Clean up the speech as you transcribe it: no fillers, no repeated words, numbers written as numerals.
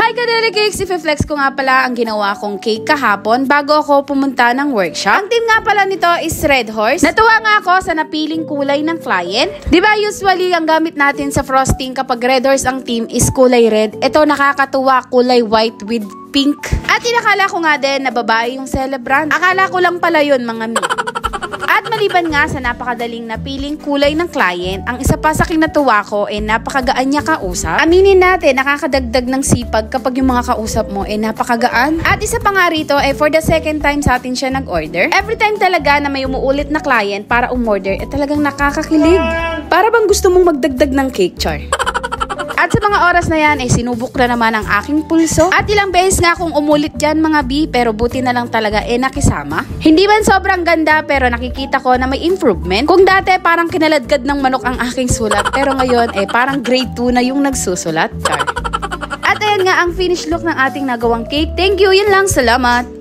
Hi Kadeli Cakes! I-flex ko nga pala ang ginawa kong cake kahapon bago ako pumunta ng workshop. Ang team nga pala nito is Red Horse. Natuwa nga ako sa napiling kulay ng client. Diba usually ang gamit natin sa frosting kapag Red Horse ang team is kulay red. Ito nakakatuwa, kulay white with pink. At inakala ko nga din na babae yung celebrant. Akala ko lang pala yun mga mi. At maliban nga sa napakadaling napiling kulay ng client, ang isa pa sa kinatuwa ko ay napakagaan niya kausap. Aminin natin, nakakadagdag ng sipag kapag yung mga kausap mo ay napakagaan. At isa pa nga rito ay for the second time sa atin siya nag-order. Every time talaga na may umuulit na client para umorder, talagang nakakakilig. Para bang gusto mong magdagdag ng cake, char? At sa mga oras na yan, sinubok na naman ang aking pulso. At ilang beses nga akong umulit dyan mga B, pero buti na lang talaga nakisama. Hindi man sobrang ganda, pero nakikita ko na may improvement. Kung dati parang kinaladkad ng manok ang aking sulat, pero ngayon parang grade 2 na yung nagsusulat. At ayan nga ang finished look ng ating nagawang cake. Thank you, yun lang, salamat!